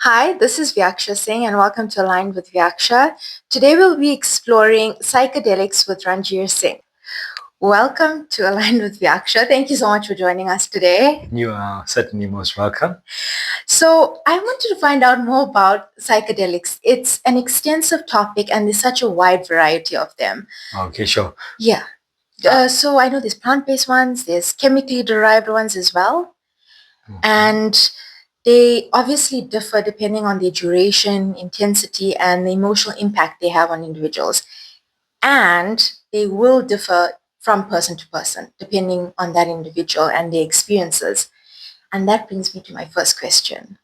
Hi, this is Vyaksha Singh and welcome to Aligned with Vyaksha. Today we'll be exploring psychedelics with Ranjeer Singh. Welcome to Aligned with Vyaksha. Thank you so much for joining us today. You are certainly most welcome. So I wanted to find out more about psychedelics. It's an extensive topic and there's such a wide variety of them. Okay, sure. Yeah. So I know there's plant-based ones, there's chemically derived ones as well. And they obviously differ depending on their duration, intensity, and the emotional impact they have on individuals. And they will differ from person to person, depending on that individual and their experiences. And that brings me to my first question.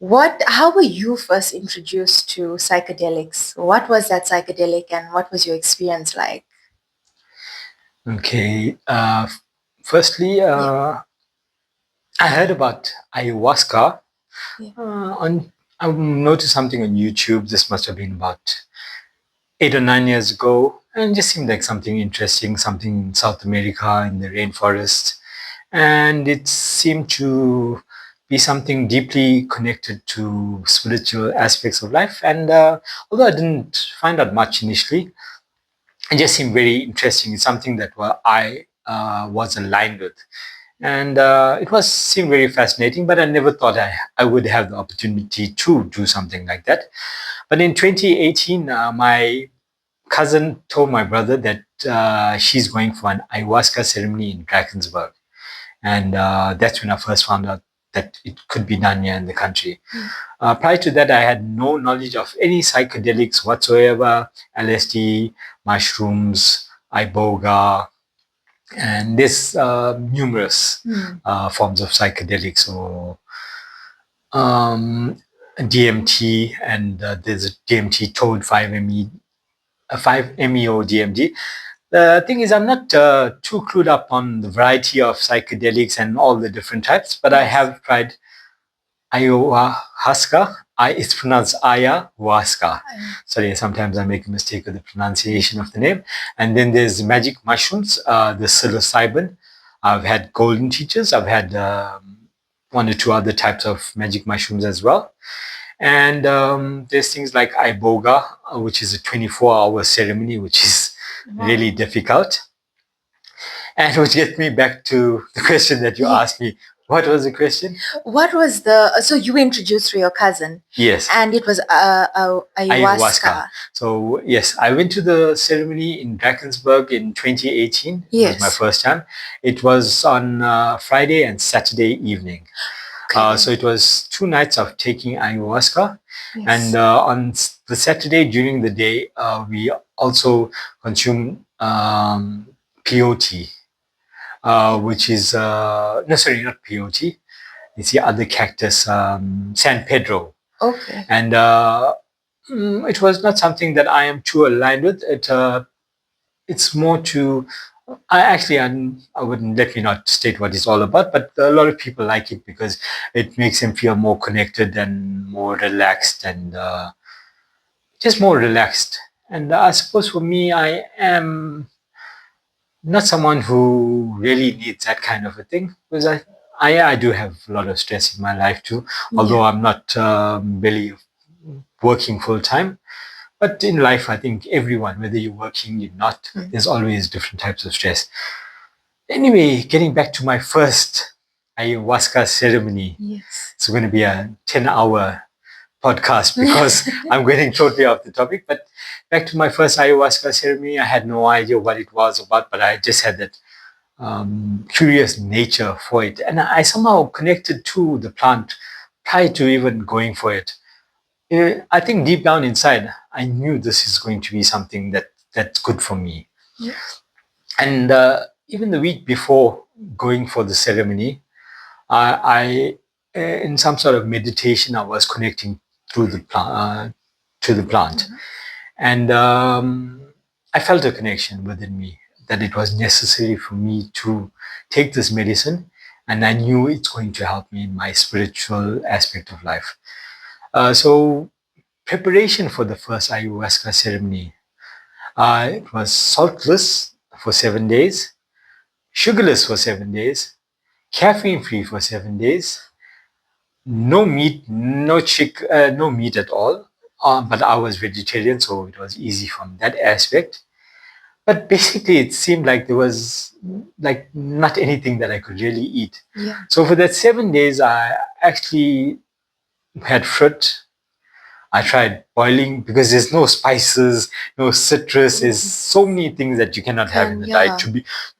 How were you first introduced to psychedelics? What was that psychedelic and what was your experience like? Okay. Firstly, I heard about ayahuasca. Yeah. I noticed something on YouTube. This must have been about 8 or 9 years ago, and it just seemed like something interesting, something in South America in the rainforest, and it seemed to be something deeply connected to spiritual aspects of life. And although I didn't find out much initially, it just seemed very interesting. It's something that I was aligned with. And it was seemed very fascinating, but I never thought I would have the opportunity to do something like that. But in 2018, my cousin told my brother that she's going for an ayahuasca ceremony in Drakensberg. And that's when I first found out that it could be done here in the country. Prior to that, I had no knowledge of any psychedelics whatsoever, LSD, mushrooms, iboga, and there's numerous forms of psychedelics, or DMT, and there's a DMT told 5-ME, 5-MeO DMT. The thing is, I'm not too clued up on the variety of psychedelics and all the different types, but I have tried ayahuasca. It's pronounced ayahuasca. Sorry, sometimes I make a mistake with the pronunciation of the name. And then there's magic mushrooms, the psilocybin. I've had golden teachers. I've had one or two other types of magic mushrooms as well. And there's things like iboga, which is a 24-hour ceremony, which is really difficult. And which gets me back to the question that you asked me. What was the question? So you were introduced through your cousin? Yes. And it was ayahuasca. So yes, I went to the ceremony in Drakensberg in 2018. It was my first time. It was on Friday and Saturday evening. So it was 2 nights of taking ayahuasca. And on the Saturday during the day, we also consumed peyote, which is, no, sorry, not peyote. It's the other cactus, San Pedro. Okay. And it was not something that I am too aligned with. It's more to, I wouldn't, let me not state what it's all about, but a lot of people like it because it makes them feel more connected and more relaxed, and just more relaxed. And I suppose for me, I am not someone who really needs that kind of a thing, because I do have a lot of stress in my life too, although I'm not really working full time. But in life, I think everyone, whether you're working, you're not, there's always different types of stress. Anyway, getting back to my first ayahuasca ceremony. Yes. It's going to be a 10-hour podcast because I'm getting totally off the topic. But back to my first ayahuasca ceremony, I had no idea what it was about, but I just had that curious nature for it. And I somehow connected to the plant prior to even going for it. I think deep down inside, I knew this is going to be something that's good for me. Yes. And even the week before going for the ceremony, I in some sort of meditation, I was connecting through the plant, and I felt a connection within me that it was necessary for me to take this medicine, and I knew it's going to help me in my spiritual aspect of life. So preparation for the first ayahuasca ceremony, it was saltless for 7 days, sugarless for 7 days, caffeine free for 7 days, no meat, no meat at all. But I was vegetarian, so it was easy from that aspect. But basically, it seemed like there was like not anything that I could really eat. Yeah. So for that 7 days, I actually had fruit. I tried boiling because there's no spices, no citrus. There's so many things that you cannot have in the diet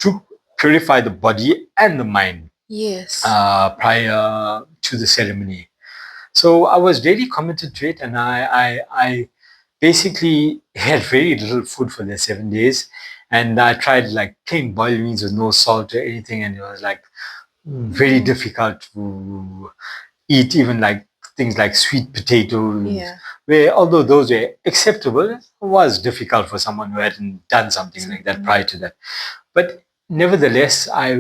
to purify the body and the mind. Yes. Prior to the ceremony. So I was really committed to it, and I basically had very little food for the 7 days, and I tried like plain boiled beans with no salt or anything, and it was like very difficult to eat, even like things like sweet potatoes. Yeah. Where although those were acceptable, it was difficult for someone who hadn't done something like that prior to that. But nevertheless, I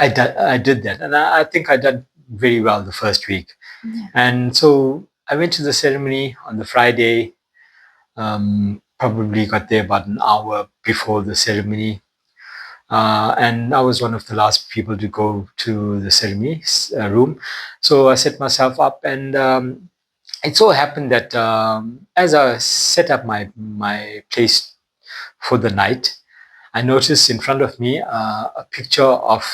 did that, and I think I did very well the first week. Yeah. And so I went to the ceremony on the Friday. Probably got there about an hour before the ceremony, and I was one of the last people to go to the ceremony room. So I set myself up, and it so happened that as I set up my place for the night, I noticed in front of me a picture of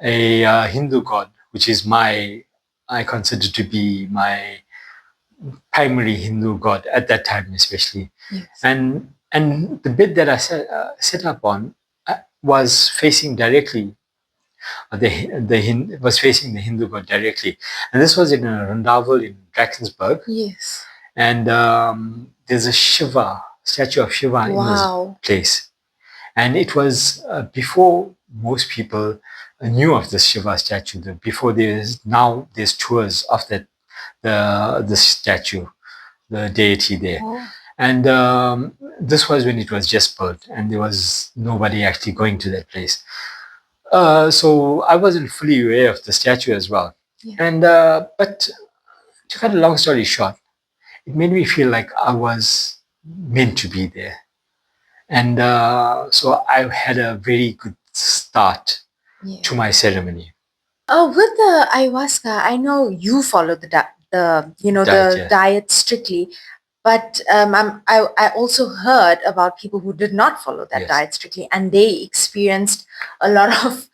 a Hindu god, which is I consider to be my primary Hindu god at that time, especially. Yes. And the bed that I set up on was facing directly. Was facing the Hindu god directly, and this was in a Randavel in Drakensberg. Yes. And there's a statue of Shiva in this place. And it was before most people knew of this Shiva statue. Before there's tours of the statue, the deity there. And this was when it was just built, and there was nobody actually going to that place. So I wasn't fully aware of the statue as well. Yeah. And but to cut a long story short, it made me feel like I was meant to be there. And so I had a very good start to my ceremony. With the ayahuasca, I know you follow the diet strictly, but I also heard about people who did not follow that diet strictly, and they experienced a lot of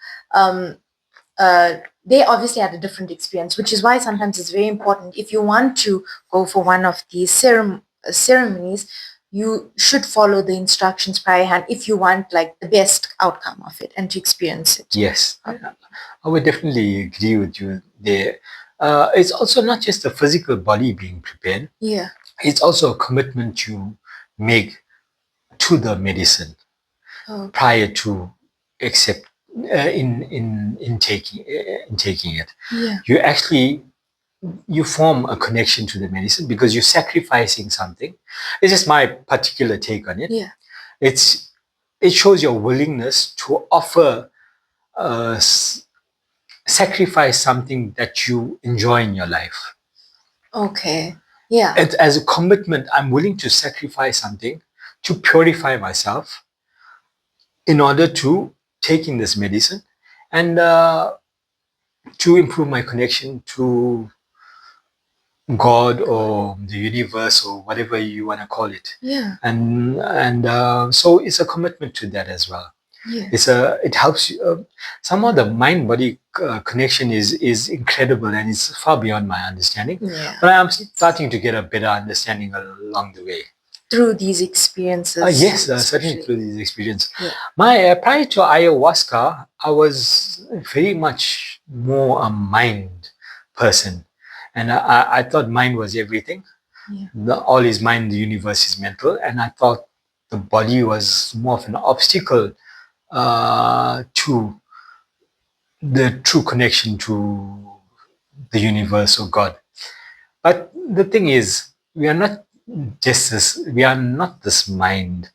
they obviously had a different experience, which is why sometimes it's very important if you want to go for one of these ceremonies, you should follow the instructions priorhand if you want like the best outcome of it and to experience it. Yes, I would definitely agree with you there. It's also not just the physical body being prepared. Yeah. It's also a commitment you make to the medicine prior to accept in taking it. Yeah. You form a connection to the medicine because you're sacrificing something. It's just my particular take on it. Yeah. It shows your willingness to offer sacrifice something that you enjoy in your life. Okay. Yeah. As a commitment, I'm willing to sacrifice something to purify myself in order to take in this medicine and to improve my connection to God or the universe or whatever you want to call it. Yeah. And so it's a commitment to that as well. Yeah. It helps you. Somehow the mind-body connection is incredible and it's far beyond my understanding. Yeah. But I'm starting to get a better understanding along the way. Through these experiences. Yes, certainly through these experiences. Yeah. Prior to ayahuasca, I was very much more a mind person. And I thought mind was everything. Yeah. All is mind, the universe is mental. And I thought the body was more of an obstacle to the true connection to the universe or God. But the thing is, we are not this mind,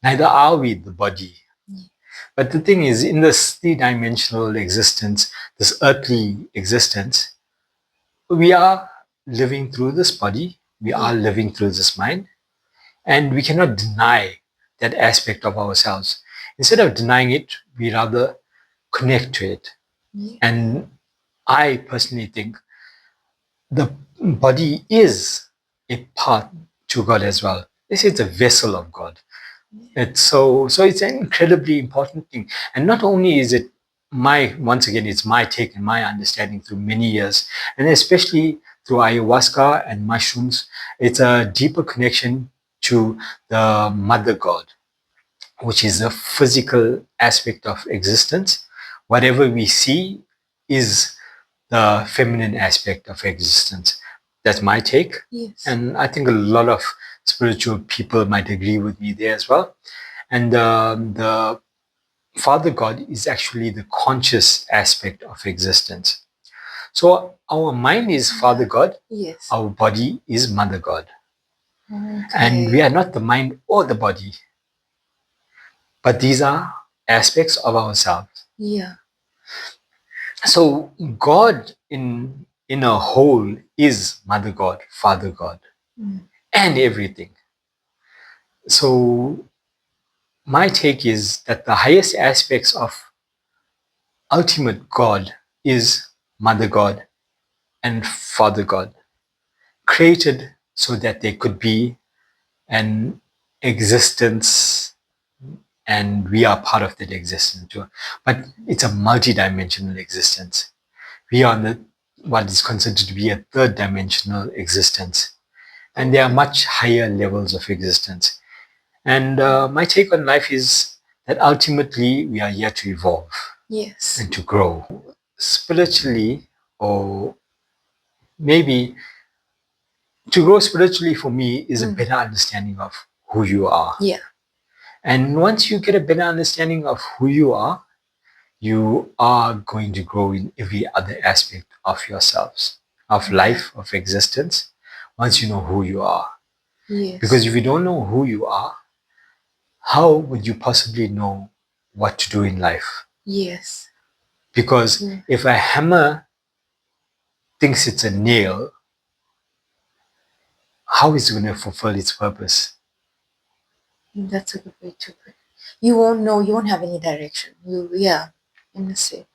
neither are we the body. But the thing is, in this three-dimensional existence, this earthly existence, we are living through this body, we are living through this mind, and we cannot deny that aspect of ourselves. Instead of denying it, we rather connect to it. And I personally think the body is a part to God as well. This is a vessel of God. It's so it's an incredibly important thing. And not only is it once again, it's my take and my understanding through many years, and especially through ayahuasca and mushrooms, it's a deeper connection to the mother God, which is a physical aspect of existence. Whatever we see is the feminine aspect of existence. That's my take. Yes. And I think a lot of spiritual people might agree with me there as well. And the Father God is actually the conscious aspect of existence. So our mind is Father God. Yes. Our body is Mother God. Okay. And we are not the mind or the body, but these are aspects of ourselves. Yeah. So God in a whole is Mother God, Father God, and everything. So my take is that the highest aspects of ultimate God is Mother God and Father God, created so that there could be an existence and we are part of that existence too. But it's a multi-dimensional existence. We are what is considered to be a third dimensional existence. And there are much higher levels of existence. And my take on life is that ultimately we are here to evolve. Yes. And to grow. Spiritually, or maybe to grow spiritually for me is a better understanding of who you are. Yeah. And once you get a better understanding of who you are going to grow in every other aspect of yourselves, of life, of existence, once you know who you are. Yes. Because if you don't know who you are, how would you possibly know what to do in life? Yes. Because if a hammer thinks it's a nail, how is it going to fulfill its purpose? That's a good way to put it. You won't know, you won't have any direction. In a say.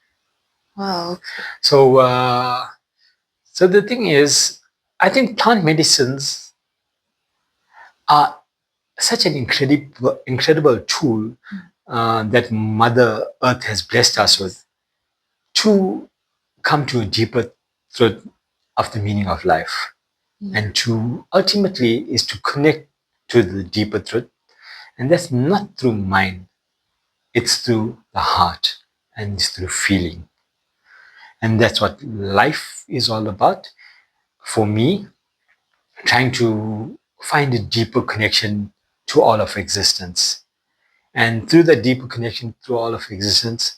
Wow. Okay. So the thing is, I think plant medicines are such an incredible tool that Mother Earth has blessed us with to come to a deeper truth of the meaning of life. And to ultimately is to connect to the deeper truth. And that's not through mind, it's through the heart and it's through feeling. And that's what life is all about. For me, trying to find a deeper connection to all of existence. And through that deeper connection to all of existence,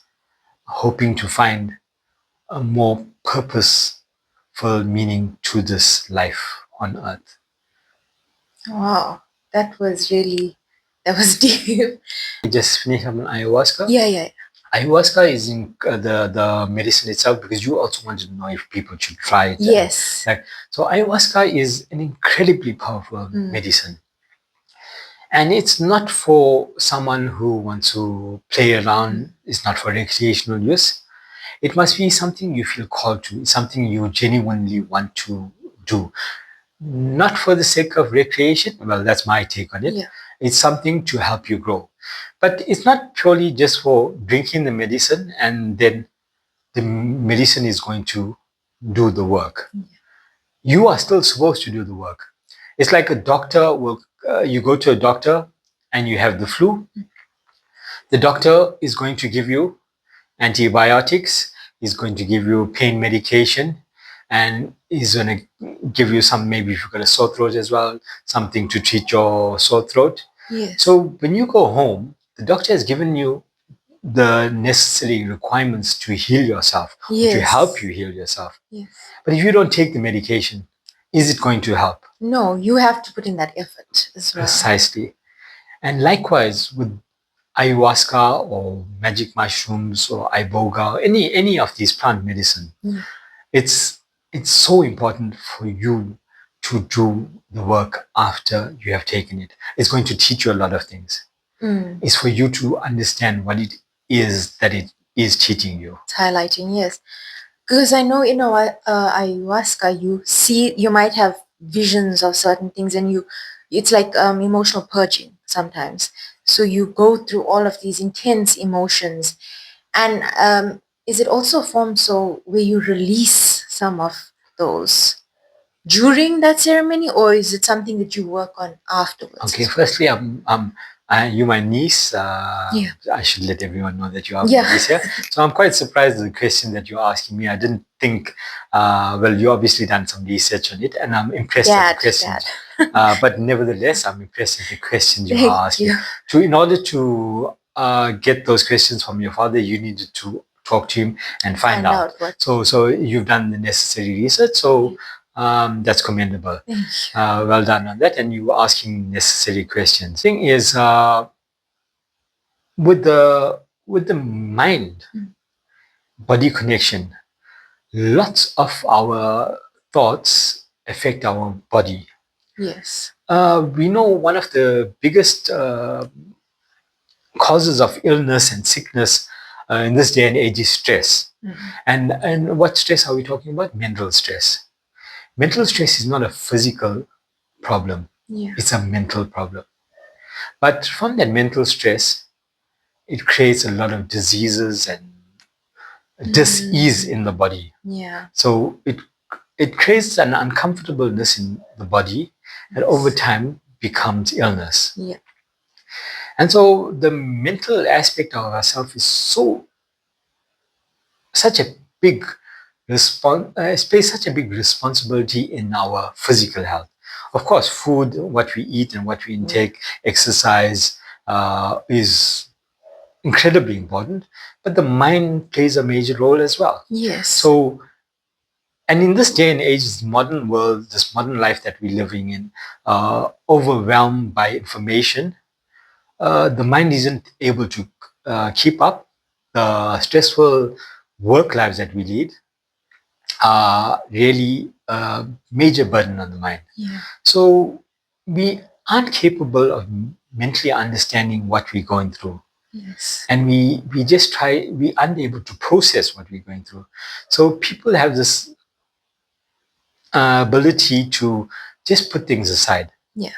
hoping to find a more purposeful meaning to this life on earth. Wow. That was deep. I just finished on ayahuasca. Yeah. Ayahuasca is in the medicine itself because you also wanted to know if people should try it. Yes. So ayahuasca is an incredibly powerful medicine. And it's not for someone who wants to play around. It's not for recreational use. It must be something you feel called to, something you genuinely want to do. Not for the sake of recreation. Well, that's my take on it. Yeah. It's something to help you grow. But it's not purely just for drinking the medicine and then the medicine is going to do the work. You are still supposed to do the work. It's like a doctor will, you go to a doctor and you have the flu. The doctor is going to give you antibiotics, he's going to give you pain medication, and he's going to give you some, maybe if you've got a sore throat as well, something to treat your sore throat. Yes. So when you go home, the doctor has given you the necessary requirements to heal yourself, to help you heal yourself. Yes. But if you don't take the medication, is it going to help? No, you have to put in that effort as well. Precisely. And likewise with ayahuasca or magic mushrooms or iboga, any of these plant medicine, it's so important for you to do the work after you have taken it. It's going to teach you a lot of things. It's for you to understand what it is that it is teaching you. It's highlighting, yes. Because I know, ayahuasca, you might have visions of certain things, and it's like emotional purging sometimes. So you go through all of these intense emotions, and is it also a form so where you release some of those during that ceremony, or is it something that you work on afterwards Okay, as well? firstly, you my niece. Yeah. I should let everyone know that you are my Yeah. niece here. So I'm quite surprised at the question that you're asking me. I didn't think. Well, you obviously done some research on it, and I'm impressed at the Dad. questions. But nevertheless, I'm impressed at the questions you are Thank asking. you. In order to get those questions from your father, you needed to talk to him and find Find out. out what. So you've done the necessary research. So that's commendable. Thank you. Well done on that, and you were asking necessary questions. Thing is, with the mind body connection, lots of our thoughts affect our body. Yes. We know one of the biggest causes of illness and sickness in this day and age is stress. And what stress are we talking about? Mental stress. Mental stress is not a physical problem. Yeah. It's a mental problem. But from that mental stress, it creates a lot of diseases and dis-ease in the body. Yeah. So it creates an uncomfortableness in the body that over time becomes illness. Yeah. And so the mental aspect of ourselves is such a big plays such a big responsibility in our physical health. Of course, food, what we eat and what we intake, exercise is incredibly important, but the mind plays a major role as well. Yes. So, and in this day and age, this modern world, this modern life that we're living in, overwhelmed by information, the mind isn't able to keep up. The stressful work lives that we lead are really a major burden on the mind. Yeah. So we aren't capable of mentally understanding what we're going through. Yes. And we aren't able to process what we're going through. So people have this ability to just put things aside. Yeah.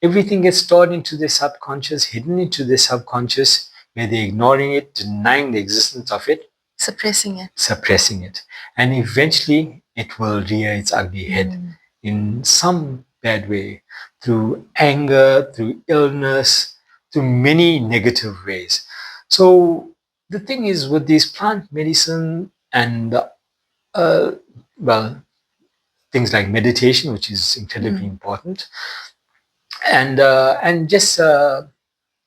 Everything gets stored into their subconscious, hidden into their subconscious, where they're ignoring it, denying the existence of it, suppressing it. And eventually it will rear its ugly head in some bad way, through anger, through illness, through many negative ways. So the thing is with these plant medicine and well, things like meditation, which is incredibly important, and just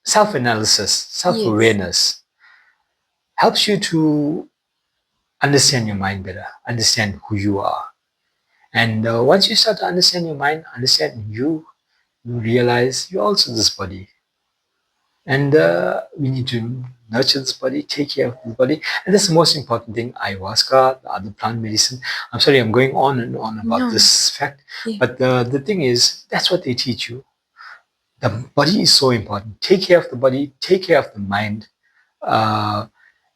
self-analysis, self-awareness helps you to understand your mind better, understand who you are. And once you start to understand your mind, understand you realize you're also this body. And we need to nurture this body, take care of the body. And that's the most important thing. Ayahuasca, the other plant medicine. I'm sorry, I'm going on and on about this fact. Yeah. But the thing is, that's what they teach you. The body is so important. Take care of the body, take care of the mind,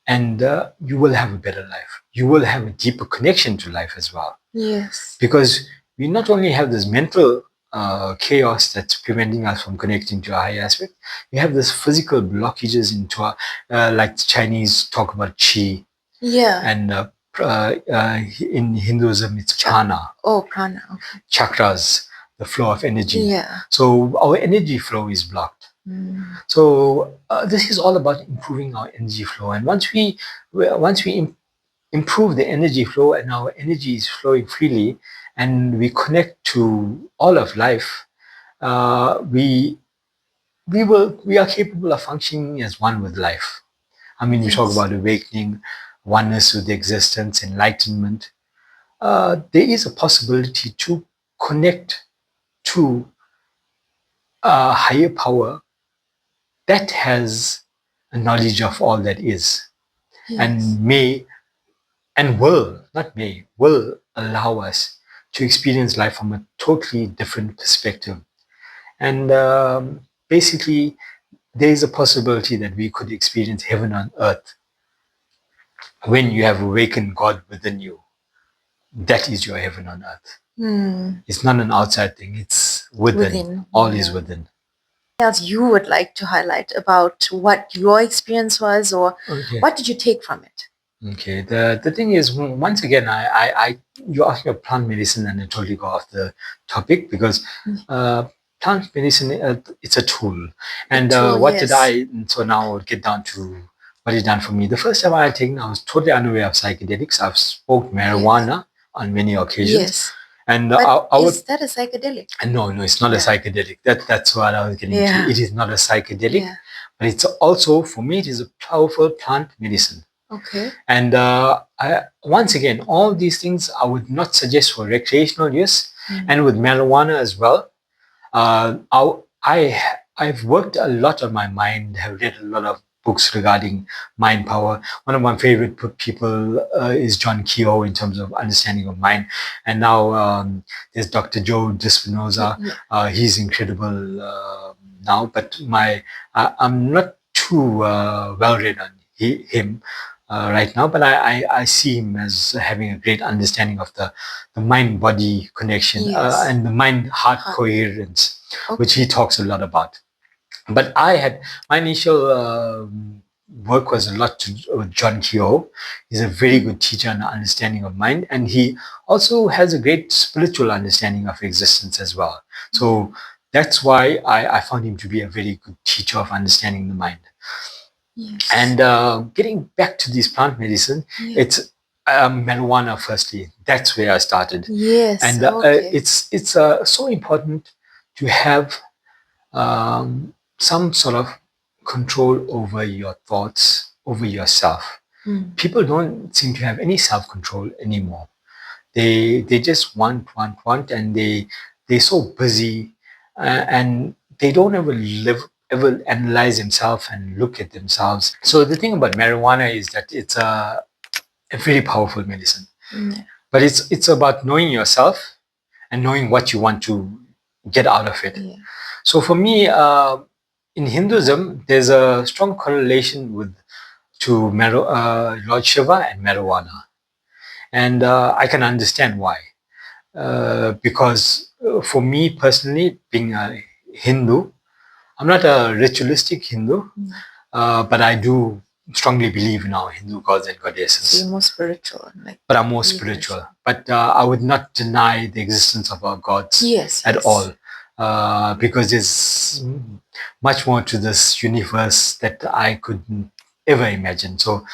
and you will have a better life. You will have a deeper connection to life as well. Yes. Because we not only have this mental chaos that's preventing us from connecting to a higher aspect, we have this physical blockages into our, like the Chinese talk about qi. Yeah. And in Hinduism, it's prana. Oh, prana. Okay. Chakras, the flow of energy. Yeah. So our energy flow is blocked. So this is all about improving our energy flow. And once we improve the energy flow and our energy is flowing freely, and we connect to all of life, we are capable of functioning as one with life. I mean, we talk about awakening, oneness with existence, enlightenment. There is a possibility to connect to a higher power that has a knowledge of all that is, and will allow us to experience life from a totally different perspective. And basically, there is a possibility that we could experience heaven on earth when you have awakened God within you, that is your heaven on earth. It's not an outside thing, it's within. All is within. Else you would like to highlight about what your experience was, or what did you take from it? Okay. The thing is, once again, you asked me about plant medicine, and I totally go off the topic because plant medicine, it's a tool. And what did I? So now I'll get down to what it done for me. The first time I had taken, I was totally unaware of psychedelics. I've smoked marijuana on many occasions. And is that a psychedelic? No, it's not a psychedelic. That's what I was getting to. It is not a psychedelic, but it's also, for me, it is a powerful plant medicine. Okay. And once again, all these things I would not suggest for recreational use. And with marijuana as well, I've worked a lot on my mind, have read a lot of books regarding mind power. One of my favorite people is John Keogh in terms of understanding of mind. And now there's Dr. Joe Dispenza. He's incredible now, but I'm not too well read on him right now, but I see him as having a great understanding of the mind-body connection and the mind-heart coherence, which he talks a lot about. But my initial work was a lot with John Keogh. He's a very good teacher and understanding of mind, and he also has a great spiritual understanding of existence as well. So that's why I found him to be a very good teacher of understanding the mind. And getting back to this plant medicine, it's marijuana. Firstly, that's where I started. And it's so important to have some sort of control over your thoughts, over yourself. People don't seem to have any self-control anymore. They just want, and they're so busy, and they don't ever analyze themselves and look at themselves. So the thing about marijuana is that it's a very powerful medicine, but it's about knowing yourself and knowing what you want to get out of it. So for me, in Hinduism, there's a strong correlation to Lord Shiva and marijuana, and I can understand why. Because for me personally, being a Hindu, I'm not a ritualistic Hindu, but I do strongly believe in our Hindu gods and goddesses. So you're more spiritual. But I'm more spiritual. But I would not deny the existence of our gods at all. Because there's much more to this universe that I couldn't ever imagine. So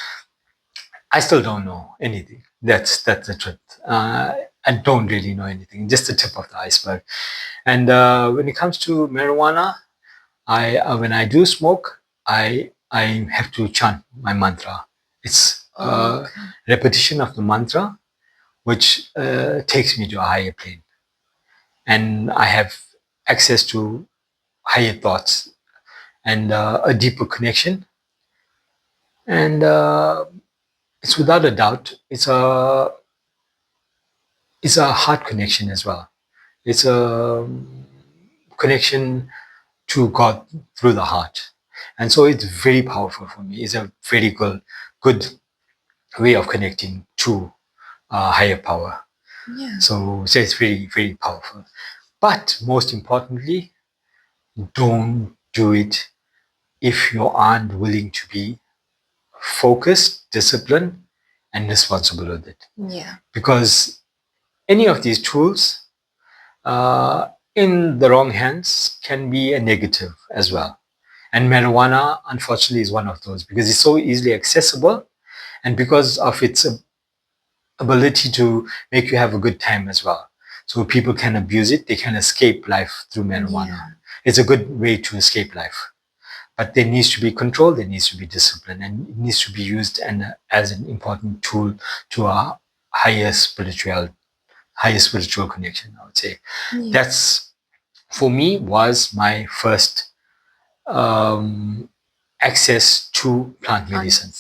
I still don't know anything. That's the truth. I don't really know anything, just the tip of the iceberg. And when it comes to marijuana, when I do smoke, I have to chant my mantra. It's repetition of the mantra, which takes me to a higher plane, and I have access to higher thoughts and a deeper connection. And it's without a doubt, it's a heart connection as well. It's a connection to God through the heart. And so it's very powerful for me. It's a very good way of connecting to higher power. So it's very, very powerful. But most importantly, don't do it if you aren't willing to be focused, disciplined, and responsible with it. Because any of these tools in the wrong hands can be a negative as well. And marijuana, unfortunately, is one of those because it's so easily accessible and because of its ability to make you have a good time as well. So people can abuse it. They can escape life through marijuana. It's a good way to escape life. But there needs to be control, there needs to be discipline, and it needs to be used as an important tool to our higher spiritual connection, I would say. That's, for me, was my first access to plant medicine.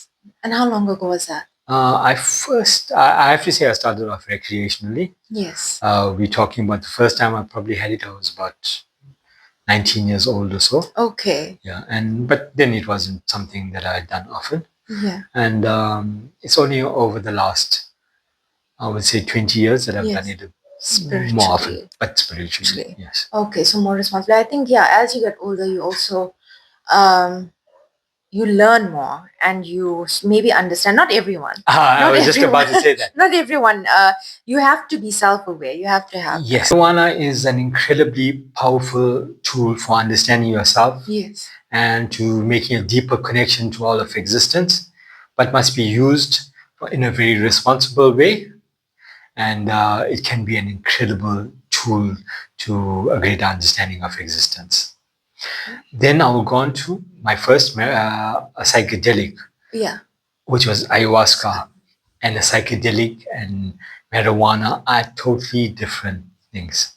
And how long ago was that? I have to say I started off recreationally. We're talking about the first time I probably had it, I was about 19 years old or so. Okay. Yeah, but then it wasn't something that I had done often. Yeah. And it's only over the last, I would say, 20 years that I've done Yes. it more often, Spiritually. but spiritually, Actually. yes. Okay, so more responsible. I think, yeah, as you get older, you also um you learn more and you maybe understand. Not everyone. I Not was just everyone. about to say that. Not everyone. You have to be self-aware. You have to have Yes, marijuana is an incredibly powerful tool for understanding yourself. Yes. And to making a deeper connection to all of existence, but must be used in a very responsible way. And it can be an incredible tool to a greater understanding of existence. Then I will go on to my first a psychedelic, Yeah. which was ayahuasca. And a psychedelic and marijuana are totally different things.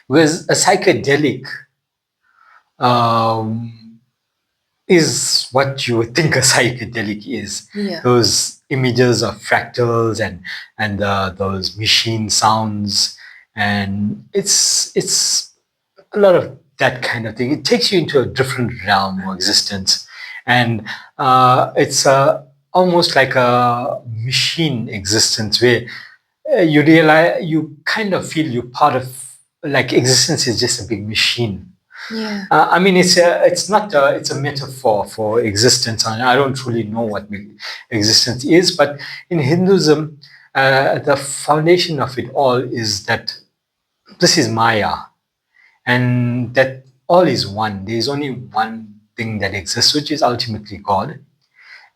Because a psychedelic is what you would think a psychedelic is. Yeah. Those images of fractals and those machine sounds, and it's a lot of that kind of thing. It takes you into a different realm of existence, and it's almost like a machine existence where you realize you kind of feel you're part of, like, existence is just a big machine. Yeah. I mean, it's not it's a metaphor for existence. I don't truly know what existence is, but in Hinduism, the foundation of it all is that this is Maya, and that all is one. There is only one thing that exists, which is ultimately God,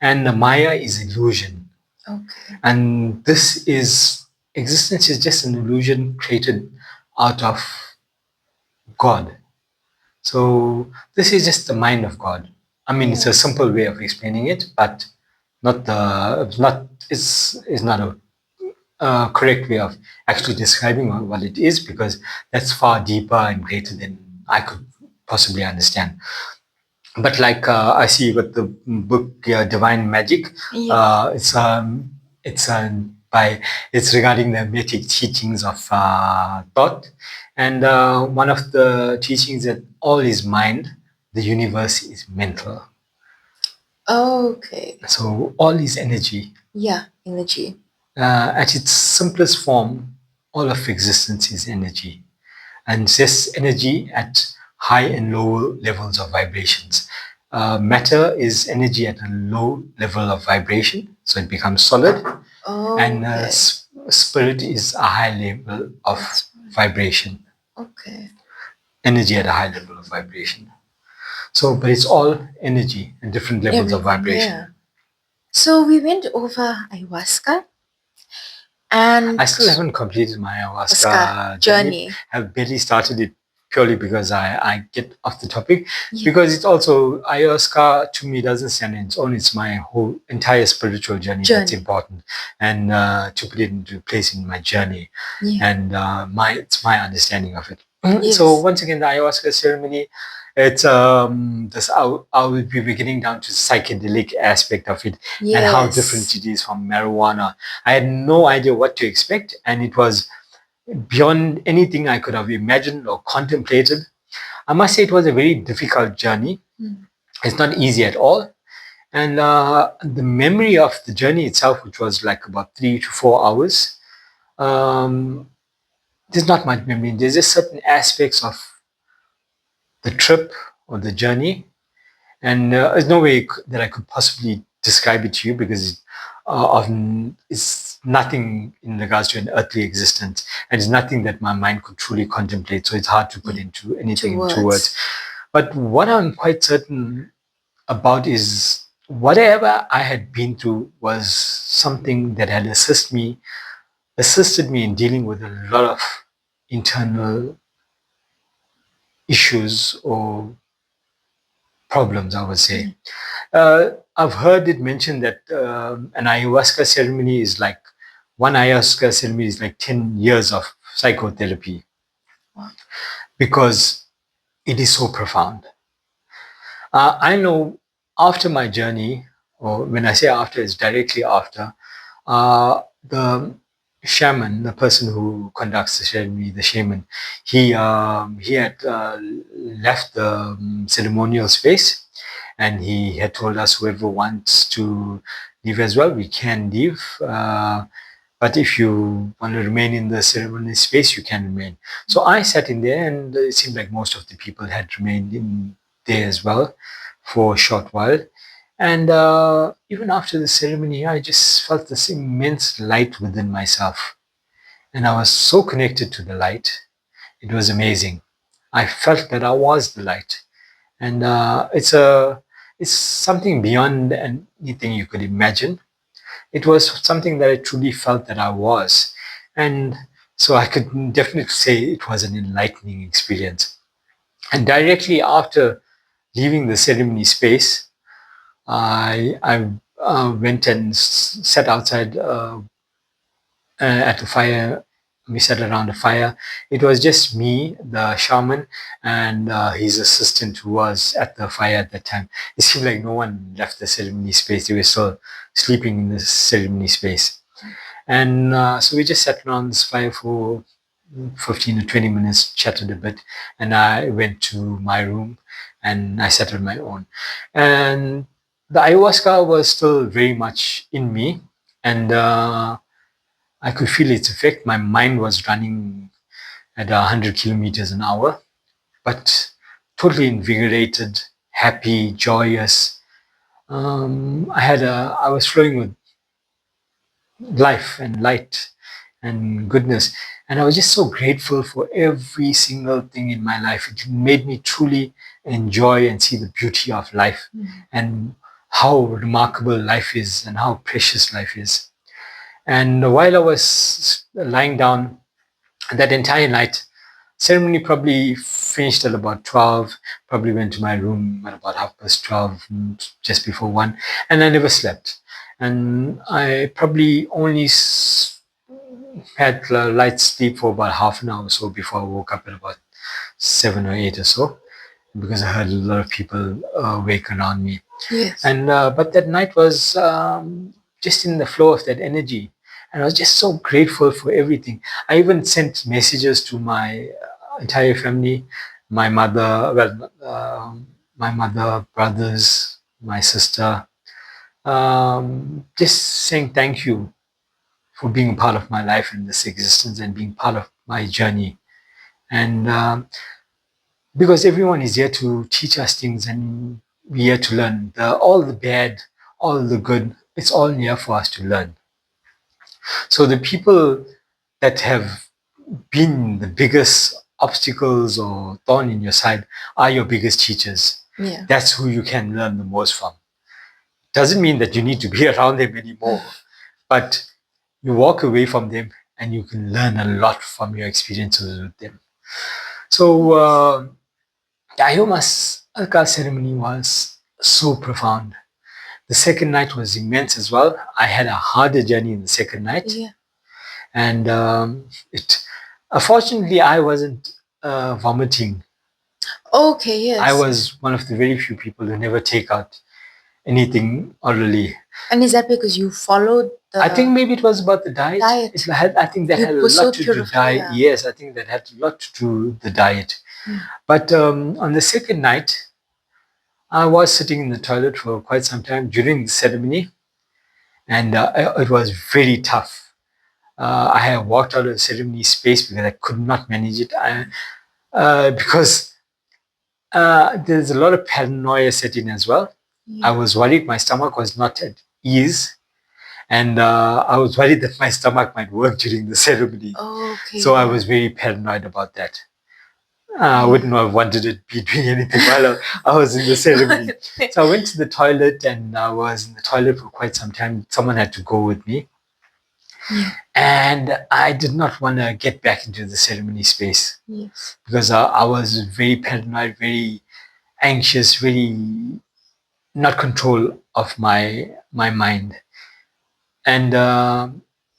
and the Maya is illusion. Okay. And this is existence is just an illusion created out of God. So this is just the mind of God. I mean, it's a simple way of explaining it, but it's not a correct way of actually describing what it is, because that's far deeper and greater than I could possibly understand. But like I see you got the book Divine Magic. It's by it's regarding the Hermetic teachings of thought, and one of the teachings that all is mind, the universe is mental. Okay. So all is energy. Yeah, energy. At its simplest form, all of existence is energy, and this energy at high and low levels of vibrations. Matter is energy at a low level of vibration, so it becomes solid, and spirit is a high level of vibration. Okay. Energy at a high level of vibration. So, but it's all energy and different levels of vibration. Yeah. So we went over ayahuasca. And I still haven't completed my ayahuasca journey. I've barely started it purely because I get off the topic. Because it's also, ayahuasca to me doesn't stand on its own. It's my whole entire spiritual journey. That's important. And to put it into place in my journey. And it's my understanding of it. So once again, the ayahuasca ceremony, it's this I will be beginning down to the psychedelic aspect of it and how different it is from marijuana. I had no idea what to expect, and it was beyond anything I could have imagined or contemplated. I must say it was a very difficult journey. It's not easy at all. And the memory of the journey itself, which was like about 3 to 4 hours, there's not much memory. There's just certain aspects of the trip or the journey, and there's no way that I could possibly describe it to you, because it's nothing in regards to an earthly existence, and it's nothing that my mind could truly contemplate, so it's hard to put into anything into words. But what I'm quite certain about is whatever I had been through was something that had assisted me in dealing with a lot of internal issues or problems, I would say. I've heard it mentioned that an ayahuasca ceremony is like, one ayahuasca ceremony is like 10 years of psychotherapy. Wow. Because it is so profound. I know after my journey, or when I say after, it's directly after, the shaman, the person who conducts the ceremony, the shaman, he had left the ceremonial space, and he had told us whoever wants to leave as well, we can leave. But if you want to remain in the ceremony space, you can remain. So I sat in there, and it seemed like most of the people had remained in there as well for a short while. And even after the ceremony, I just felt this immense light within myself. And I was so connected to the light. It was amazing. I felt that I was the light. And it's something beyond anything you could imagine. It was something that I truly felt that I was. And so I could definitely say it was an enlightening experience. And directly after leaving the ceremony space, I went and sat outside at the fire. We sat around the fire. It was just me, the shaman, and his assistant who was at the fire at that time. It seemed like no one left the ceremony space. They were still sleeping in the ceremony space. And so we just sat around this fire for 15 to 20 minutes, chatted a bit, and I went to my room and I sat on my own. And the ayahuasca was still very much in me, and I could feel its effect. My mind was running at 100 kilometers an hour, but totally invigorated, happy, joyous. I was flowing with life and light and goodness. And I was just so grateful for every single thing in my life. It made me truly enjoy and see the beauty of life and how remarkable life is and how precious life is. And while I was lying down that entire night, ceremony probably finished at about 12, probably went to my room at about 12:30, just before 1, and I never slept. And I probably only had light sleep for about half an hour or so before I woke up at about 7 or 8 or so, because I heard a lot of people wake around me. Yes. And but that night was just in the flow of that energy, and I was just so grateful for everything. I even sent messages to my entire family, my mother, my mother, brothers, my sister, just saying thank you for being a part of my life and this existence and being part of my journey. And because everyone is here to teach us things and we're here to learn. All the bad, all the good, it's all here for us to learn. So the people that have been the biggest obstacles or thorn in your side are your biggest teachers. Yeah. That's who you can learn the most from. Doesn't mean that you need to be around them anymore, but you walk away from them and you can learn a lot from your experiences with them. So the ayahuasca ceremony was so profound. The second night was immense as well. I had a harder journey in the second night. Yeah. And it, unfortunately, I wasn't vomiting. Okay, yes. I was one of the very few people who never take out anything orally. And is that because you followed the I think maybe it was about the diet. diet? I think that You had a were so lot to do with purified, diet. yeah. Yes, I think that had a lot to do with the diet. But on the second night, I was sitting in the toilet for quite some time during the ceremony, and it was very tough. I had walked out of the ceremony space because I could not manage it. Because there's a lot of paranoia set in as well. I was worried my stomach was not at ease, and I was worried that my stomach might work during the ceremony. Okay. So I was very paranoid about that. I wouldn't have wanted it be doing anything while I was in the ceremony. So I went to the toilet, and I was in the toilet for quite some time. Someone had to go with me. And I did not want to get back into the ceremony space. Yes. Because I was very paranoid, very anxious, very not control of my mind. And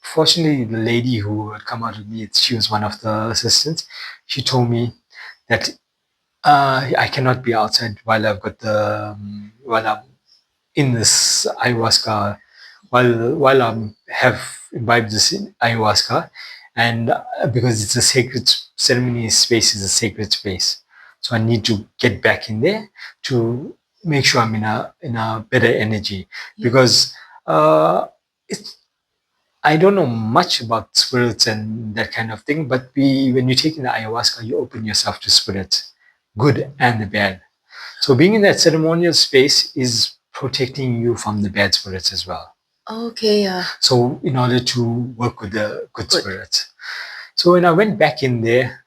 fortunately, the lady who had come out with me, she was one of the assistants. She told me that I cannot be outside while I've got while I'm in this ayahuasca, while I have imbibed this ayahuasca, and because it's a sacred ceremony space, is a sacred space, so I need to get back in there to make sure I'm in a better energy, because it's I don't know much about spirits and that kind of thing, but when you take in the ayahuasca, you open yourself to spirits, good and the bad. So being in that ceremonial space is protecting you from the bad spirits as well. Okay, yeah. So in order to work with the good spirits. So when I went back in there,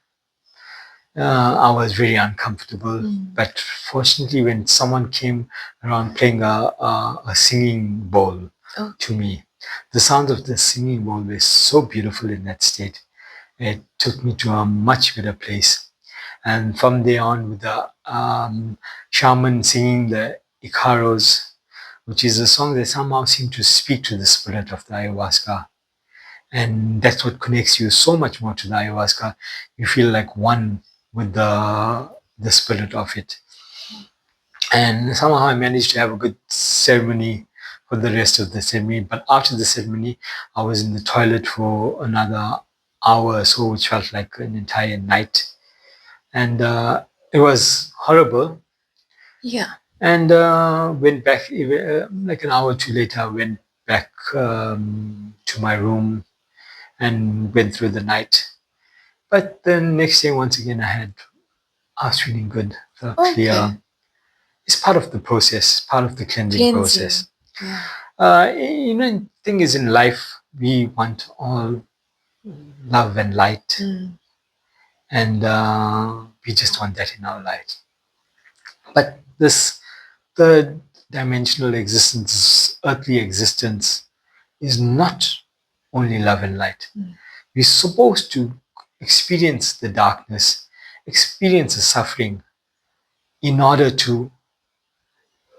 I was very uncomfortable. But fortunately, when someone came around playing a singing bowl to me, the sounds of the singing bowl were so beautiful in that state. It took me to a much better place. And from there on, with the shaman singing the Icaros, which is a song that somehow seemed to speak to the spirit of the ayahuasca. And that's what connects you so much more to the ayahuasca. You feel like one with the spirit of it. And somehow I managed to have a good ceremony for the rest of the ceremony. But after the ceremony, I was in the toilet for another hour or so, which felt like an entire night. And it was horrible. Yeah. And went back, like an hour or two later, I went back to my room and went through the night. But the next day, once again, I was feeling good, felt clear. It's part of the process, part of the cleansing process. Thing is, in life, we want all love and light, and we just want that in our life. But this third dimensional existence, earthly existence, is not only love and light. We're supposed to experience the darkness, experience the suffering, in order to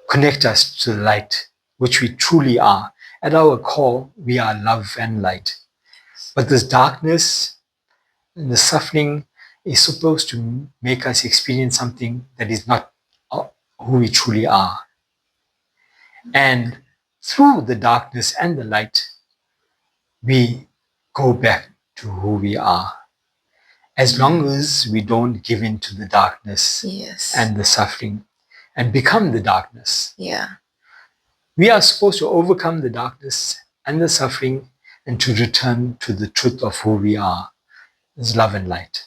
connect us to the light, which we truly are. At our core, we are love and light. But this darkness and the suffering is supposed to make us experience something that is not who we truly are. And through the darkness and the light, we go back to who we are. As long as we don't give in to the darkness and the suffering and become the darkness. We are supposed to overcome the darkness and the suffering and to return to the truth of who we are, is love and light.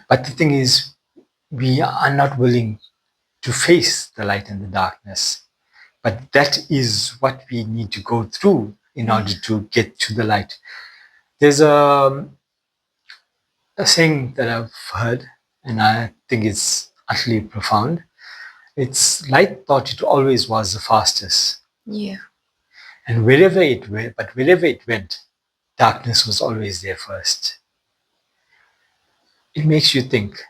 But the thing is, we are not willing to face the light and the darkness. But that is what we need to go through in order to get to the light. There's a saying that I've heard, and I think it's utterly profound. It's light thought it always was the fastest. And wherever it went, darkness was always there first. It makes you think.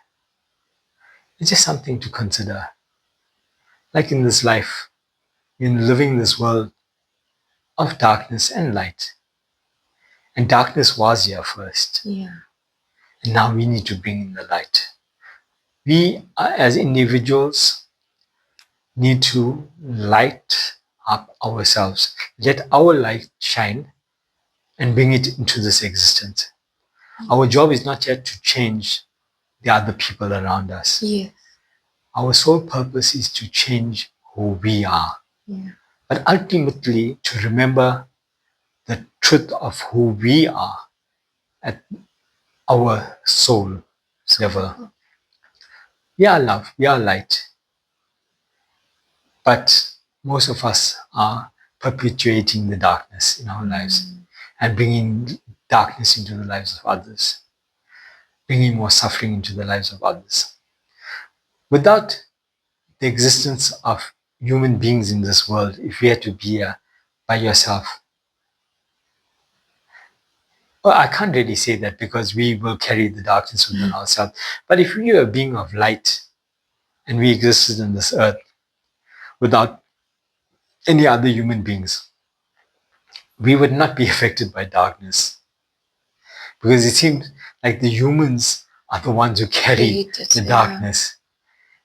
It's just something to consider. Like in this life, in living this world of darkness and light. And darkness was here first. And now we need to bring in the light. We, as individuals, need to light up ourselves. Let our light shine and bring it into this existence. Our job is not yet to change the other people around us. Our sole purpose is to change who we are. But ultimately, to remember the truth of who we are at our soul level. We are love, we are light. But most of us are perpetuating the darkness in our lives and bringing darkness into the lives of others, bringing more suffering into the lives of others. Without the existence of human beings in this world, if you had to be here by yourself, well, I can't really say that because we will carry the darkness within ourselves. But if we are a being of light and we existed in this earth without any other human beings, we would not be affected by darkness. Because it seems like the humans are the ones who carry the darkness.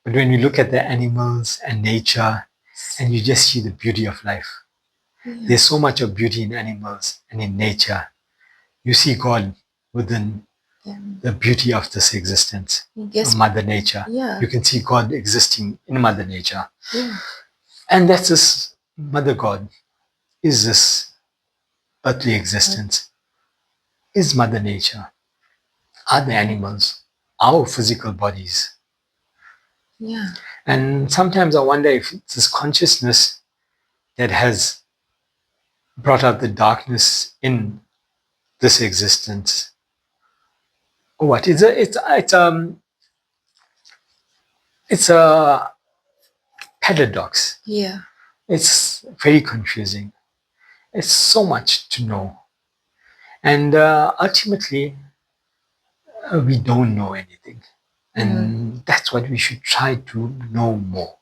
But when you look at the animals and nature, and you just see the beauty of life, there's so much of beauty in animals and in nature. You see God within the beauty of this existence, Yes. Mother Nature. Yeah. You can see God existing in Mother Nature. Yeah. And that's this Mother God, is this earthly existence, is Mother Nature, are the animals, our physical bodies. Yeah. And sometimes I wonder if it's this consciousness that has brought out the darkness in this existence. What? It's a paradox. Yeah. It's very confusing. It's so much to know. And ultimately, we don't know anything. And that's what we should try to know more.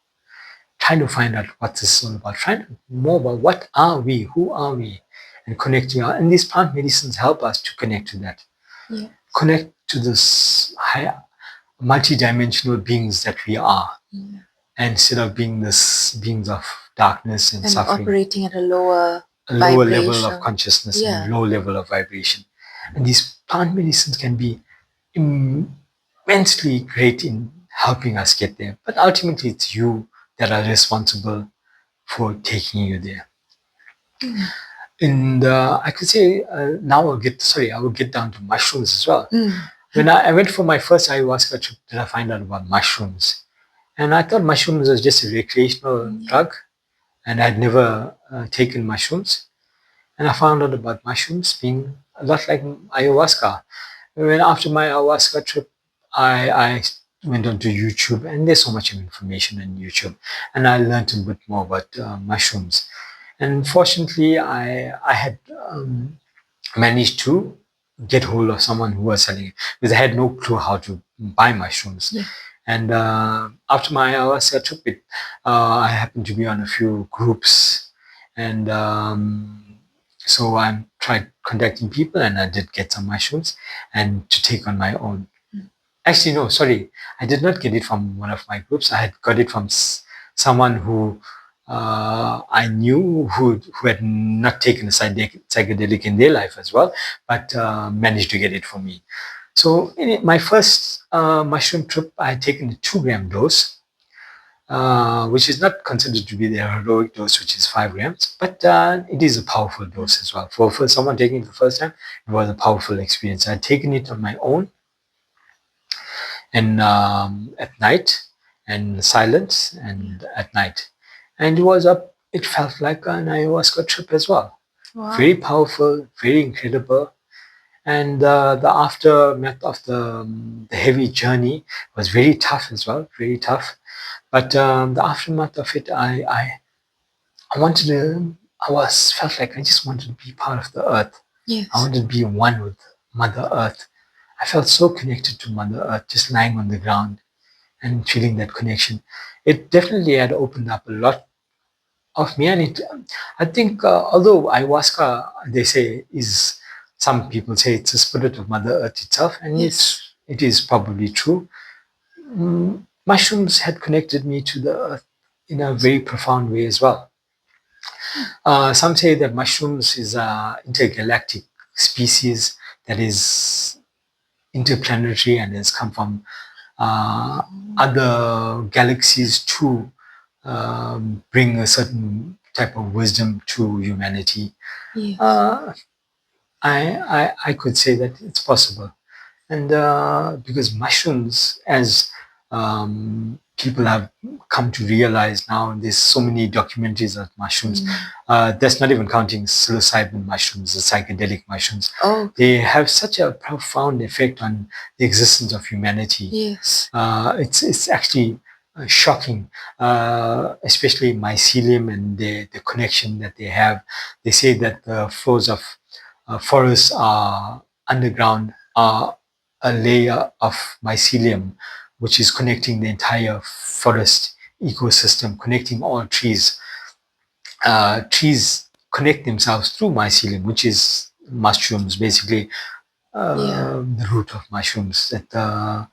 Trying to find out what this is all about. Trying to know more about what are we, who are we, and connecting. And these plant medicines help us to connect to that. Yeah. Connect to this higher, multi-dimensional beings that we are. Yeah. Instead of being this beings of darkness and suffering. Operating at a lower level of consciousness, and low level of vibration. And these plant medicines can be immensely great in helping us get there. But ultimately, it's you that are responsible for taking you there. And I could say now I will get down to mushrooms as well. When I went for my first ayahuasca trip, then I find out about mushrooms. And I thought mushrooms was just a recreational drug, and I'd never taken mushrooms. And I found out about mushrooms being a lot like ayahuasca. When after my ayahuasca trip, I went onto YouTube, and there's so much information on YouTube, and I learned a bit more about mushrooms. And fortunately, I had managed to get hold of someone who was selling it, because I had no clue how to buy mushrooms. Yeah. And after my ayahuasca trip, I happened to be on a few groups, and so I tried contacting people, and I did get some mushrooms and to take on my own. Actually, no, sorry. I did not get it from one of my groups. I had got it from someone who I knew who had not taken a psychedelic in their life as well, but managed to get it for me. So in my first mushroom trip, I had taken a 2-gram dose, which is not considered to be the heroic dose, which is 5 grams, but it is a powerful dose as well. For someone taking it the first time, it was a powerful experience. I had taken it on my own, and at night, and silence, and at night. And it felt like an ayahuasca trip as well. Wow. Very powerful, very incredible. And the aftermath of the heavy journey was very tough as well, very tough. But the aftermath of it, I felt like I just wanted to be part of the earth. Yes. I wanted to be one with Mother Earth. I felt so connected to Mother Earth, just lying on the ground and feeling that connection. It definitely had opened up a lot of me. And I think, although ayahuasca, they say, is, some people say it's the spirit of Mother Earth itself, and yes, it is probably true. Mushrooms had connected me to the earth in a very profound way as well. Some say that mushrooms is an intergalactic species that is interplanetary and has come from other galaxies to bring a certain type of wisdom to humanity. Yes. I could say that it's possible. And because mushrooms, as people have come to realize now, and there's so many documentaries of mushrooms. That's not even counting psilocybin mushrooms, the psychedelic mushrooms. Oh. They have such a profound effect on the existence of humanity. Yes. It's actually shocking, especially mycelium and the connection that they have. They say that the floors of forests are underground, are a layer of mycelium, which is connecting the entire forest ecosystem, connecting all trees. Trees connect themselves through mycelium, which is mushrooms, basically the root of mushrooms. That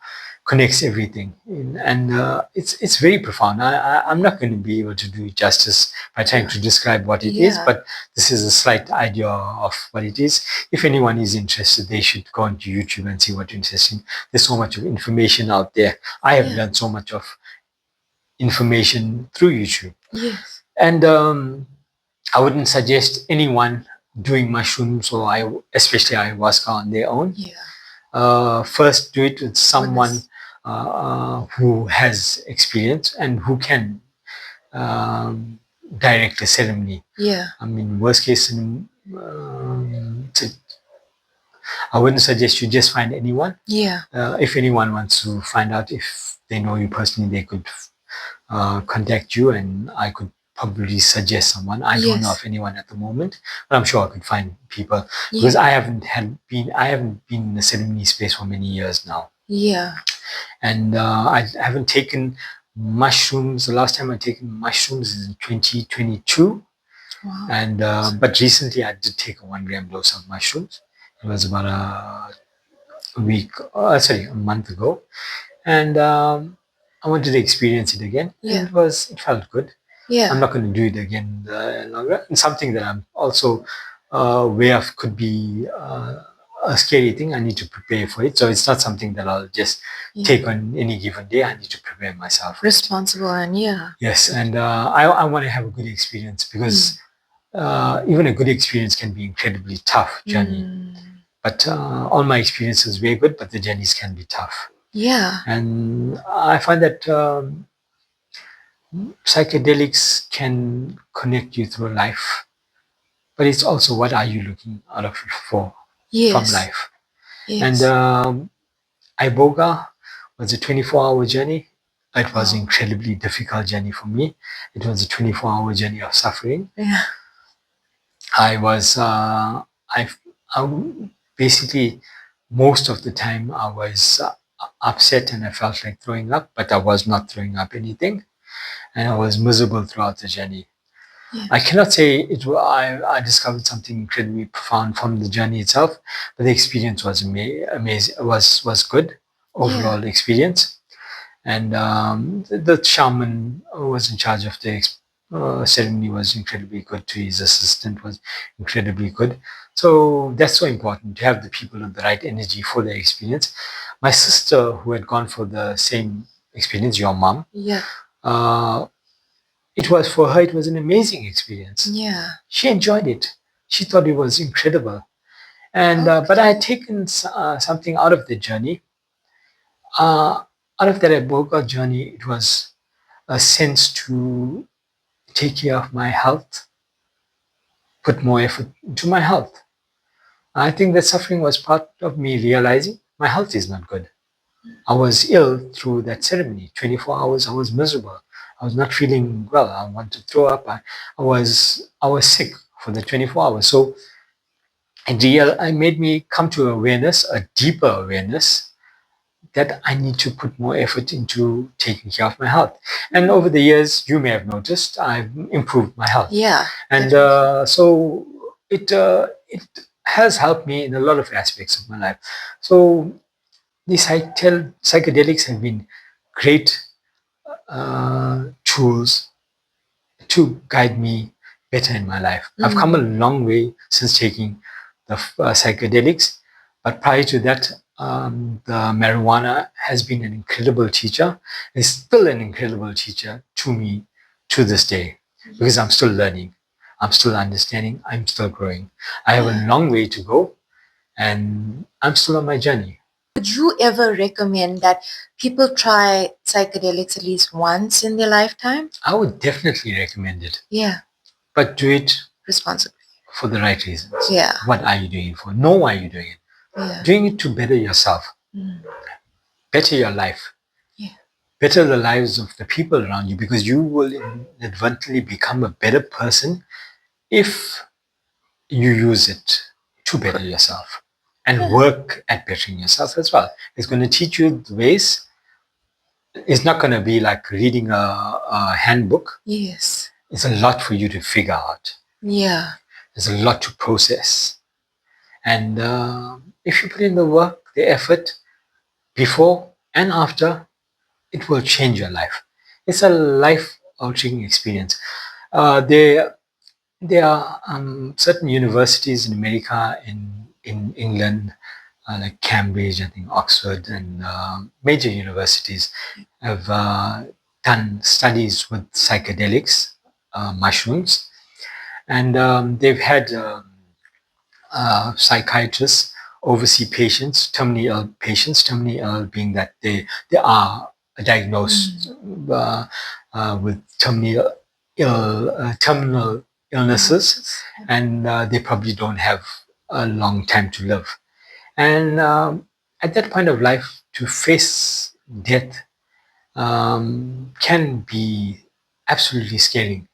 connects everything, and it's very profound. I'm not going to be able to do it justice by trying to describe what it is, but this is a slight idea of what it is. If anyone is interested, they should go onto YouTube and see what's interesting. There's so much of information out there. I have learned so much of information through YouTube. Yes. And I wouldn't suggest anyone doing mushrooms or especially ayahuasca on their own. First, do it with someone who has experience and who can direct a ceremony. I mean, worst case, I wouldn't suggest you just find anyone. If anyone wants to find out if they know you personally, they could contact you, and I could probably suggest someone. I don't know of anyone at the moment, but I'm sure I could find people because I haven't been in the ceremony space for many years now. And I haven't taken mushrooms. The last time I taken mushrooms is in 2022. Wow. And but recently I did take a 1 gram dose of mushrooms. It was about a month ago, and I wanted to experience it again. And it felt good. I'm not going to do it again longer. And something that I'm also aware of could be a scary thing. I need to prepare for it. So it's not something that I'll just take on any given day. I need to prepare myself. Responsible and Yes, and I want to have a good experience because even a good experience can be incredibly tough journey. But all my experiences were good, but the journeys can be tough. And I find that psychedelics can connect you through life, but it's also what are you looking out of it for from life. And iboga was a 24-hour journey. It was an incredibly difficult journey for me. It was a 24-hour journey of suffering. I was basically most of the time I was upset and I felt like throwing up, but I was not throwing up anything, and I was miserable throughout the journey. I cannot say I discovered something incredibly profound from the journey itself, but the experience was amazing. Was good overall experience, and the shaman who was in charge of the ceremony was incredibly good too. His assistant was incredibly good. So that's so important to have the people with the right energy for their experience. My sister, who had gone for the same experience, your mom, it was for her. It was an amazing experience. She enjoyed it. She thought it was incredible. And but I had taken something out of the journey. Out of that iboga journey, it was a sense to take care of my health, put more effort into my health. I think that suffering was part of me realizing my health is not good. I was ill through that ceremony. 24 hours, I was miserable. I was not feeling well. I wanted to throw up. I was sick for the 24 hours. So it made me come to awareness, a deeper awareness, that I need to put more effort into taking care of my health. And over the years, you may have noticed, I've improved my health. And so it has helped me in a lot of aspects of my life. So the psychedelics have been great tools to guide me better in my life. I've come a long way since taking the psychedelics, but prior to that, the marijuana has been an incredible teacher. It's still an incredible teacher to me to this day because I'm still learning. I'm still understanding. I'm still growing. I have a long way to go, and I'm still on my journey. Would you ever recommend that people try psychedelics at least once in their lifetime? I would definitely recommend it. But do it responsibly for the right reasons. What are you doing it for? Know why you're doing it. Doing it to better yourself, better your life, better the lives of the people around you, because you will inadvertently become a better person if you use it to better yourself and work at bettering yourself as well. It's going to teach you the ways. It's not going to be like reading a handbook. It's a lot for you to figure out. There's a lot to process. And if you put in the work, the effort before, and after, it will change your life. It's a life-altering experience. There are certain universities in America, in England, like Cambridge, I think Oxford, and major universities have done studies with psychedelics, mushrooms, and they've had psychiatrists oversee patients, terminally ill patients, terminally ill being that they are diagnosed with terminal illnesses, and they probably don't have a long time to live. And at that point of life, to face death can be absolutely scary.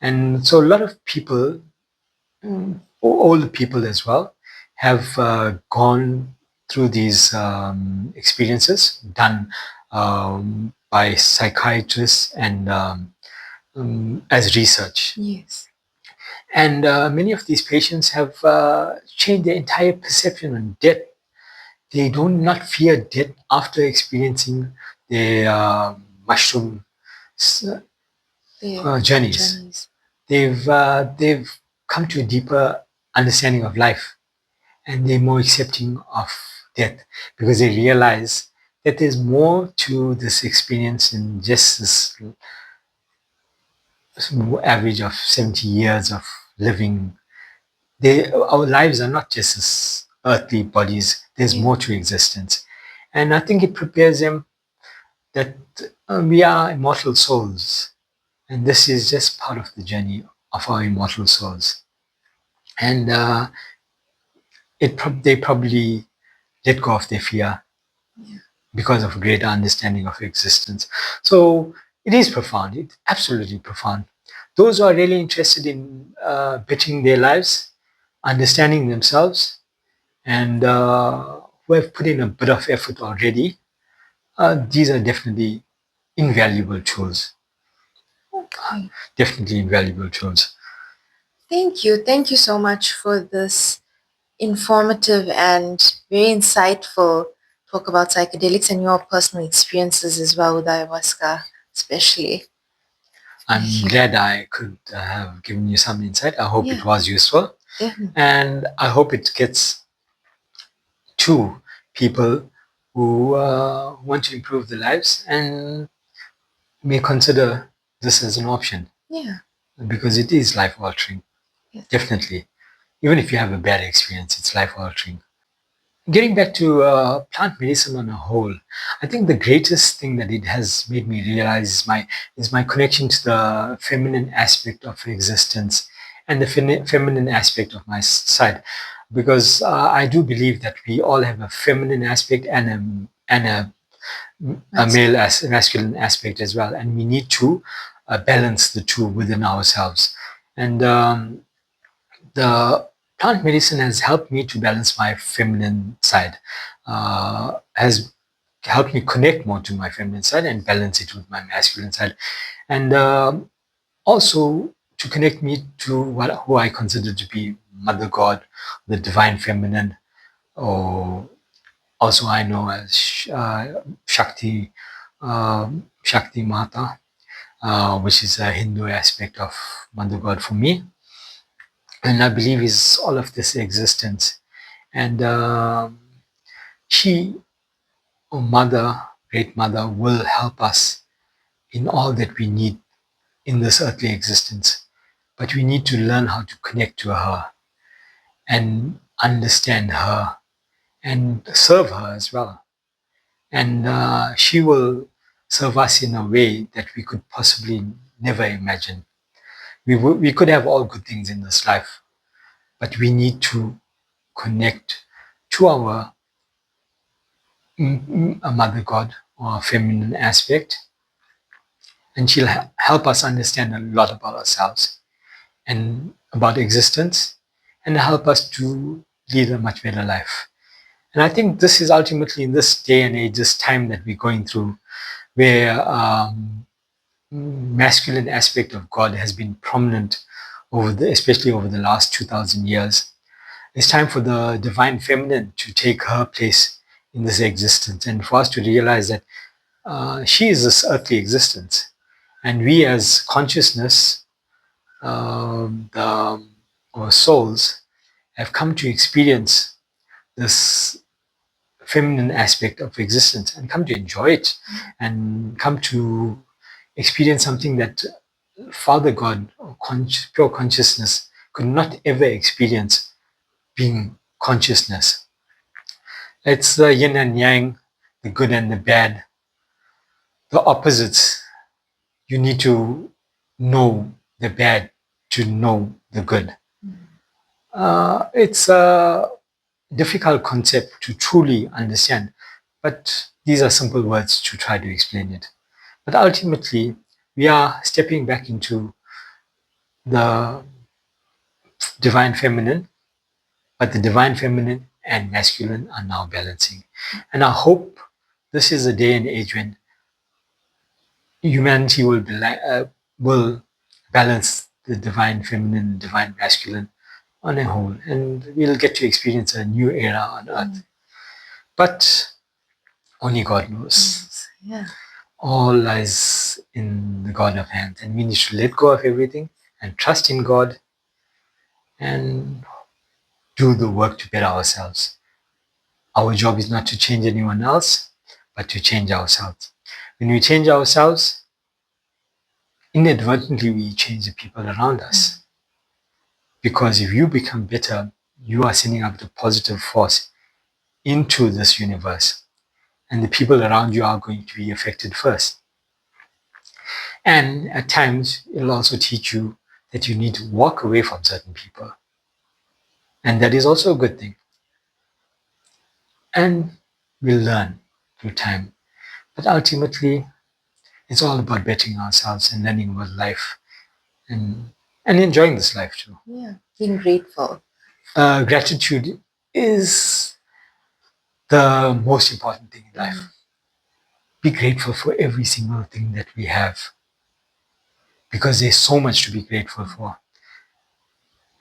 And so a lot of people, older people as well, have gone through these experiences done by psychiatrists and as research. Yes. And many of these patients have changed their entire perception on death. They do not fear death after experiencing their mushroom journeys. They've come to a deeper understanding of life, and they're more accepting of death because they realize that there's more to this experience than just this average of 70 years of living. Our lives are not just this earthly bodies. There's more to existence. And I think it prepares them that we are immortal souls. And this is just part of the journey of our immortal souls. And they probably let go of their fear because of a greater understanding of existence. So it is profound. It's absolutely profound. Those who are really interested in bettering their lives, understanding themselves, and who have put in a bit of effort already, these are definitely invaluable tools. Okay. Definitely invaluable tools. Thank you. Thank you so much for this informative and very insightful talk about psychedelics and your personal experiences as well with ayahuasca, especially. I'm glad I could have given you some insight. I hope it was useful. And I hope it gets to people who want to improve their lives and may consider this as an option. Yeah. Because it is life altering. Definitely. Even if you have a bad experience, it's life altering. Getting back to plant medicine on a whole, I think the greatest thing that it has made me realize is my connection to the feminine aspect of existence and the feminine aspect of my side, because I do believe that we all have a feminine aspect and a masculine aspect as well, and we need to balance the two within ourselves. And the plant medicine has helped me to balance my feminine side, has helped me connect more to my feminine side and balance it with my masculine side, and also to connect me to who I consider to be Mother God, the divine feminine, or also I know as Shakti, Shakti Mata, which is a Hindu aspect of Mother God for me. And I believe is all of this existence. And she, or Mother, Great Mother, will help us in all that we need in this earthly existence. But we need to learn how to connect to her and understand her and serve her as well. And she will serve us in a way that we could possibly never imagine. We could have all good things in this life, but we need to connect to our Mother God or feminine aspect, and she'll help us understand a lot about ourselves and about existence, and help us to lead a much better life. And I think this is ultimately in this day and age, this time that we're going through, where masculine aspect of God has been prominent especially over the last 2,000 years. It's time for the divine feminine to take her place in this existence, and for us to realize that she is this earthly existence, and we as consciousness, our souls, have come to experience this feminine aspect of existence and come to enjoy it and come to experience something that Father God or pure consciousness could not ever experience, being consciousness. It's the yin and yang, the good and the bad, the opposites. You need to know the bad to know the good. It's a difficult concept to truly understand, but these are simple words to try to explain it. But ultimately, we are stepping back into the divine feminine, but the divine feminine and masculine are now balancing. And I hope this is a day and age when humanity will balance the divine feminine, divine masculine on a whole, and we'll get to experience a new era on earth. But only God knows. Yeah. All lies in the God of hands, and we need to let go of everything and trust in God and do the work to better ourselves. Our job is not to change anyone else, but to change ourselves. When we change ourselves, inadvertently we change the people around us. Because if you become better, you are sending up the positive force into this universe, and the people around you are going to be affected first. And at times, it'll also teach you that you need to walk away from certain people. And that is also a good thing. And we'll learn through time. But ultimately, it's all about bettering ourselves and learning about life and enjoying this life too. Yeah. Being grateful. Gratitude is the most important thing in life. Be grateful for every single thing that we have, because there's so much to be grateful for.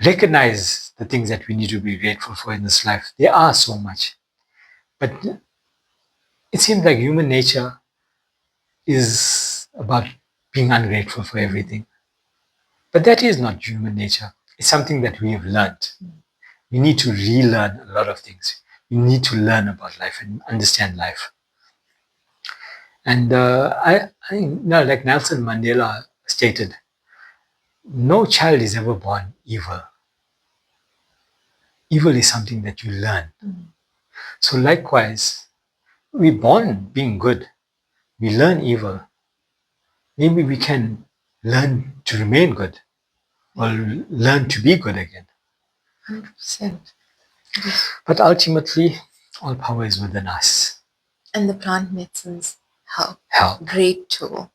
Recognize the things that we need to be grateful for in this life. There are so much. But it seems like human nature is about being ungrateful for everything. But that is not human nature. It's something that we have learned. We need to relearn a lot of things. We need to learn about life and understand life. And like Nelson Mandela stated, no child is ever born evil. Evil is something that you learn. So likewise, we're born being good. We learn evil. Maybe we can learn to remain good or learn to be good again. 100%. But ultimately, all power is within us. And the plant medicines help. Help. Great tool.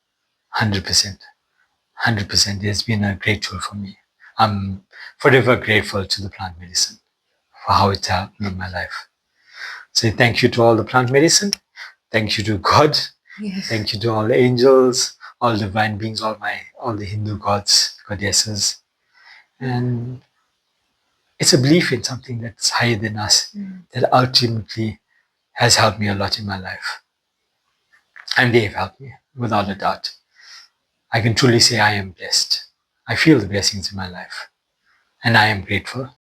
100%. 100%. It's been a great tool for me. I'm forever grateful to the plant medicine for how it's helped me in my life. So thank you to all the plant medicine. Thank you to God. Yes. Thank you to all the angels, all divine beings, all the Hindu gods, goddesses. And it's a belief in something that's higher than us that ultimately has helped me a lot in my life. And they've helped me, without a doubt. I can truly say I am blessed. I feel the blessings in my life. And I am grateful.